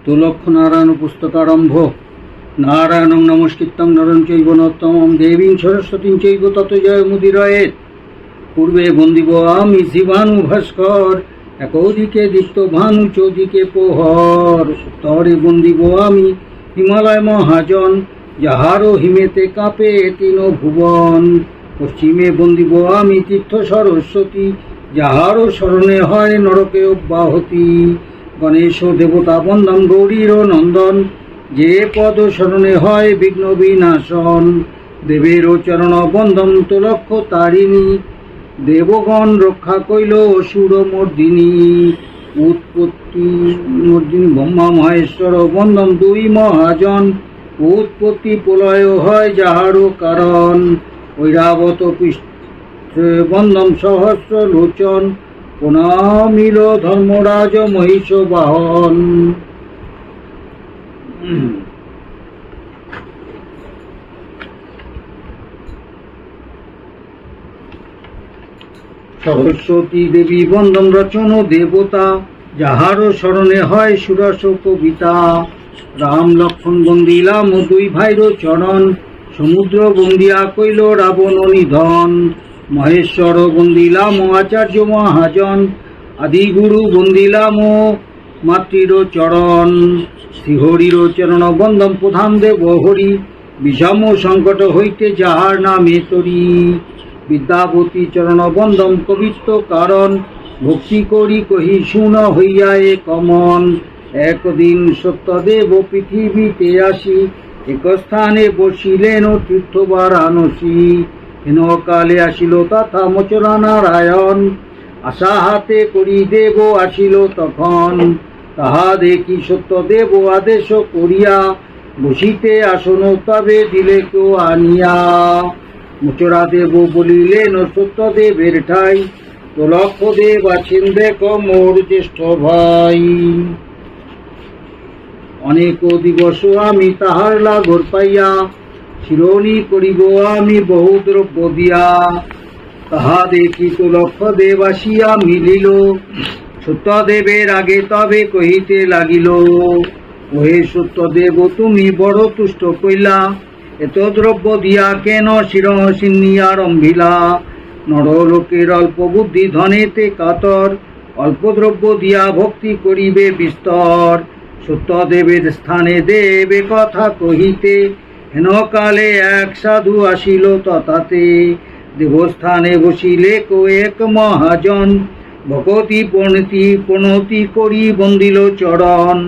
তুলক্ষনারায়ণ পুস্তকারম্ভ। নারায়ণং নমস্কৃত্যং নরং চৈব নরোত্তমং দেবীং সরস্বতীং চৈব ততো জয়মুদীরয়েৎ। পূর্বে বন্দিব আমি শিবানু ভাস্কর, একদিকে দীপ্ত ভানু চৌদিকে প্রহর। উত্তরে বন্দিব আমি হিমালয় মহাজন, যাহারও হিমেতে কাঁপে তিন ভুবন। পশ্চিমে বন্দিব আমি তীর্থ সরস্বতী, যাহারও স্মরণে হয় নরকে অব্যাহতি। গণেশ দেবতা বন্দন গৌরীর নন্দন, যে পদ স্মরণে হয় বিঘ্ন বিনাশন। দেবের চরণ বন্দন তুলক্ষ তারিণী, দেবগণ রক্ষা কইল অসুর মর্দিনী। উৎপত্তি মর্দিনী ব্রহ্মা মহেশ্বর বন্দন দুই মহাজন, উৎপত্তি প্রলয় হয় যাহারও কারণ। ঐরাবত বন্দন সহস্র লোচন, প্রণামিল ধর্মরাজ মহিষ বাহন। সরস্বতী দেবী বন্দন রচন দেবতা, যাহারও স্মরণে হয় সুরস কবিতা। রাম লক্ষ্মণ বন্দিলাম দুই ভাইর চরণ, সমুদ্র বন্দিয়া কইল রাবণ নিধন। মহেশ্বর বন্দিলাম আচার্য মহাজন, আদিগুরু বন্দিলাম মাতৃর চরণ। শ্রীহরির চরণ বন্দন প্রধান দেব হরি, বিষম সংকট হইতে যাহার নামে তরি। বিদ্যাপতি চরণ বন্দন কবিত্ব কারণ, ভক্তি করি কহি শুন হইয়া এ কমন। একদিন সত্যদেব পৃথিবীতে আসি, এক স্থানে বসিলেন তীর্থ বারাণসী। হেন কালে আসিল তথা মোচরা নারায়ণ, আশা হাতে করি দেব আসিল তখন। তাহা দেখি সত্যদেব আদেশ করিয়া, বসিতে আসন তবে দিলে কেউ আনিয়া। মোচরা দেব বলিলেন সত্যদেবের ঠাই, তুলক্ষ দেব আছেন দেখ মোর জ্যেষ্ঠ ভাই। অনেক দিবস আমি তাহার লাগর পাইয়া, শিরোনি করিব আমি বহু দ্রব্য দিয়া। তাহা দেখি তুলক্ষ দেব আসিয়া মিলিল, সত্যদেবের আগে তবে কহিতে লাগিল। ওহে সত্যদেব তুমি বড় তুষ্ট কইলা, এত দ্রব্য দিয়া কেন শিরসিন্নিয়া রম্ভিলা। নরলোকের অল্প বুদ্ধি ধনেতে কাতর, অল্প দ্রব্য দিয়া ভক্তি করিবে বিস্তর। সত্যদেবের স্থানে দেবে কথা কহিতে, হেনকালে এক সাধু আসিল তথাতে। দেবস্থানে বসিলে কো এক মহাজন, ভকতি প্রণতি করি বন্দিল চরণ।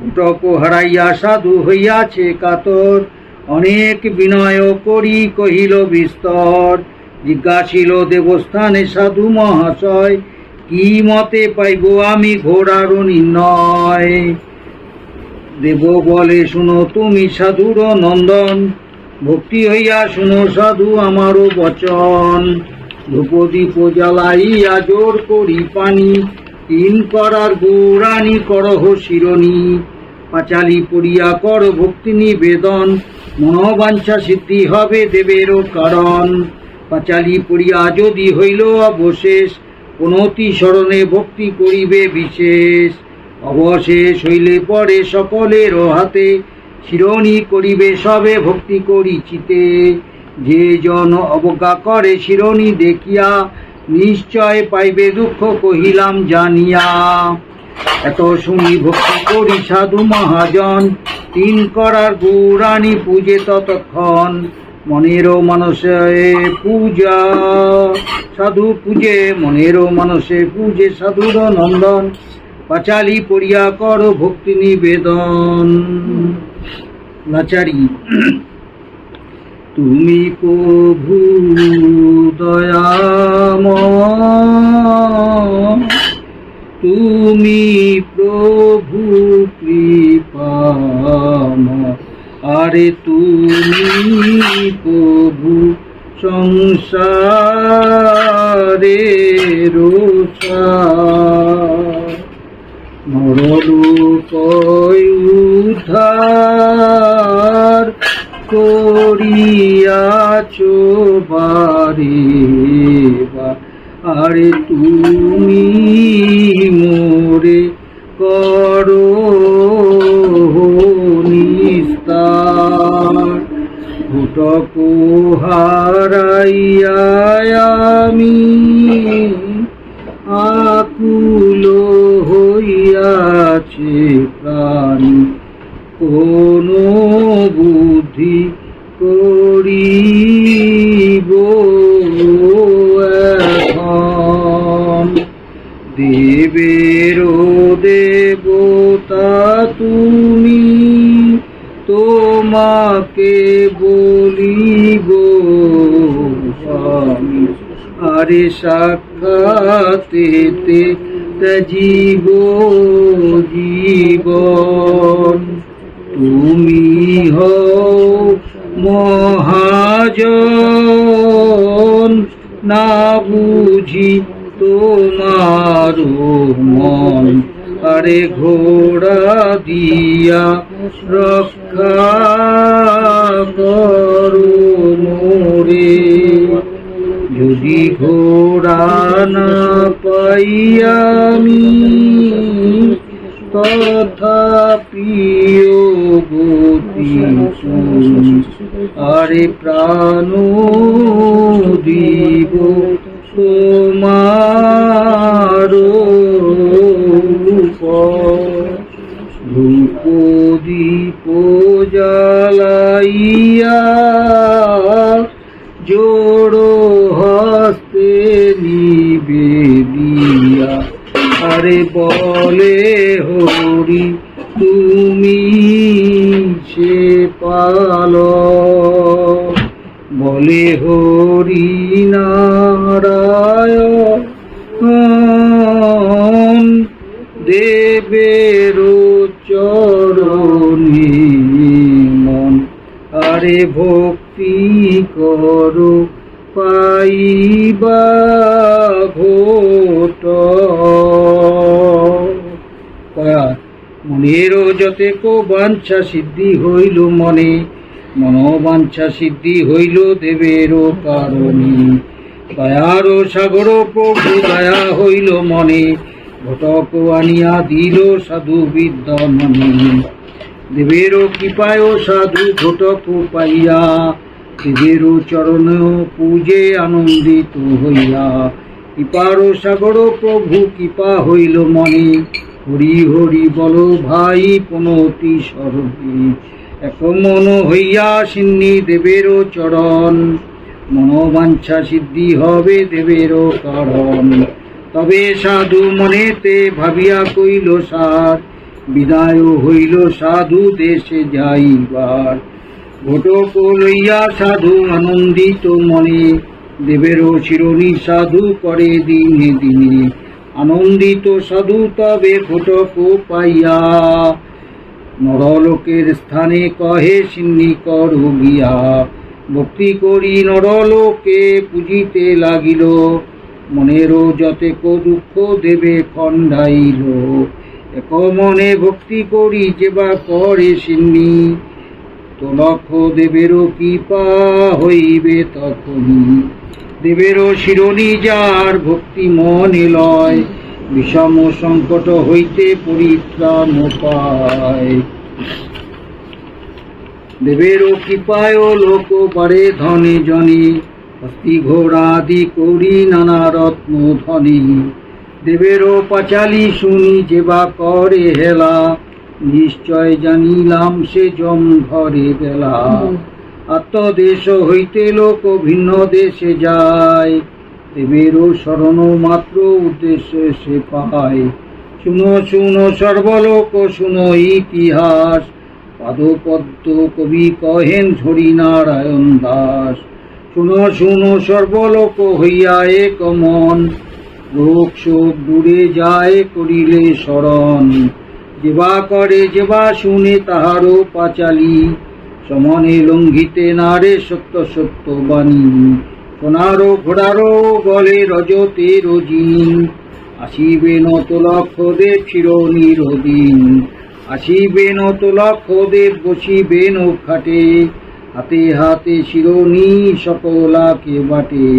উটক হারাইয়া সাধু হইয়াছে কাতর, অনেক বিনয় করি কহিল বিস্তর। জিজ্ঞাসিল দেবস্থানে সাধু মহাশয়, কি মতে পাইব আমি ঘোড়ার নির্ণয়। দেব বলে শুনো তুমি সাধুর নন্দন, ভক্তি হইয়া শুনো সাধু আমারও বচন। ধূপদীপ জ্বালাইয়া জোর করি পানি, তিন করার গৌরাণী করহ শিরোনি। পাঁচালি পড়িয়া কর ভক্তি নিবেদন, মনোবাঞ্ছা সিদ্ধি হবে দেবেরও কারণ। পাঁচালি পড়িয়া যদি হইল অবশেষ, কোনতি স্মরণে ভক্তি করিবে বিশেষ। অবশেষ হইলে পরে সকলের হাতে, শিরোনি করিবে সবে ভক্তি করি চিতে। যে জন অবজ্ঞা করে শিরোনি দেখিয়া, নিশ্চয় পাইবে দুঃখ কহিলাম জানিয়া। এত শুনি ভক্তি করি সাধু মহাজন, তিন করার গৌরাণী পূজে ততক্ষণ। মনেরও মানসে পূজা সাধু পূজে, মনেরও মানসে পূজে সাধুর নন্দন। পাঁচালি পড়িয়া কর ভক্তি নিবেদন। লাচারি। তুমি প্রভু দয়াময়, তুমি প্রভু কৃপাময়, আরে তুমি প্রভু সংসারের সার। নরলোক উদ্ধার করিয়াছ বারে বার, আরে তুমি মোরে করো ঘটক হারাইয়া আমি আকুল হইয়াছে প্রাণ, কোন বুদ্ধি করিব এখন। দেবের দেবতা তুমি, তোমাকে বলিব আমি, আরে সাক্ষাতেতে জীব জীবন। তুমি হও মহাজন, না বুঝি তোমার মন, আরে ঘোড়া দিয়া রক্ষা করো মোরে। যদি ঘোড়া না পাই আমি, তথাপিও গতি তুমি, আরে প্রাণ দিব তোমার ধূপ দীপ জ্বালাইয়া জোড়ো হস্তে নিবেদিয়া, আরে বলে হরি তুমি সে পাল, বলে হরি নারায়ণ। দেবের চরণে মন, আরে ভক্তি করো পাইবা ঘোট। মনেরও যতেক বাঞ্ছা সিদ্ধি হইল মনে, মনোবাঞ্ছা সিদ্ধি হইল দেবেরও কারণে। দয়ার সাগর প্রভু দয়া হইল মনে, ঘটক আনিয়া দিল সাধু বিদ্যমনে। দেবেরও কৃপায় সাধু ঘটক পাইয়া, দেবেরও চরণ পূজে আনন্দিত হইয়া। কৃপার সাগর প্রভু কৃপা হইল মনে, হরি হরি বল ভাই পনতি সরবে। এক মন হইয়া সিন্নি দেবেরও চরণ, মনোবাঞ্ছা সিদ্ধি হবে দেবেরও কারণ। তবে সাধু মনেতে ভাবিয়া কইল সার, বিদায় হইল সাধু দেশে যাইবার। ঘটক লইয়া সাধু আনন্দিত মনে, দেবেরও শিরোনি সাধু করে দিনে দিনে। আনন্দিত সাধু তবে ঘটক পাইয়া, নরলোকের স্থানে কহে সিন্নি করো গিয়া। ভক্তি করি নরলোকে পূজিতে লাগিল, মনেরও যতেক দুঃখ দেবে খণ্ডাইল। এক মনে ভক্তি করি যেবা করে সিন্নি, তো লক্ষ দেবেরও কৃপা হইবে তখনই। দেবেরও শিরোনি যার ভক্তি মনে লয়, বিষম সংকট হইতে পরিত্রাণ পায়। দেবেরও কৃপায় লোক বাড়ে ধনে জনে, হস্তি ঘোড়া আদি করি নানা রত্ন ধনে। দেবেরও পাঁচালি শুনি যেবা করে হেলা, নিশ্চয় জানিলাম সে জম ঘরে বেলা। আত্মদেশ হইতে লোক ভিন্ন দেশে যায়, দেবেরও শরণ মাত্র উদ্দেশ্যে সে পায়। শুনো শুনো সর্বলোক শুনো ইতিহাস, পাদপদ্ম কবি কহেন ঝরি নারায়ণ দাস। শুনো শুনো সর্বলোক হইয়া এক মন, রোগ শোক দূরে যায় করিলে শরণ। যেবা করে যেবা শুনে তাহারও পাঁচালি, সমনে লঙ্ঘিতে নারে সত্য সত্য বাণী। সোনারও ঘোড়ারও গলে রজতে রজিন, আসিবে নত লক্ষ দেব চিরনিরদিন। আসিবে নত লক্ষ দেব বসিবেন খাটে, হাতে হাতে শিরোনি সকলাকে বাটে।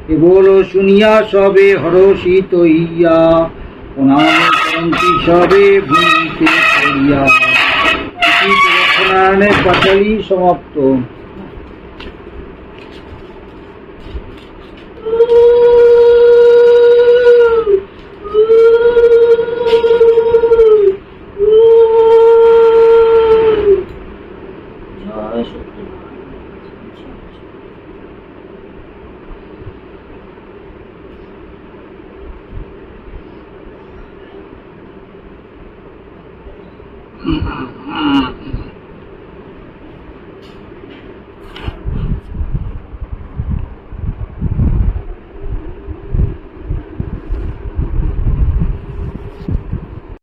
কেবল শুনিয়া সবে হরষিত হইয়া, প্রণাম করন্তি সবে ভূমিতে পড়িয়া। পাঁচালী সমাপ্ত।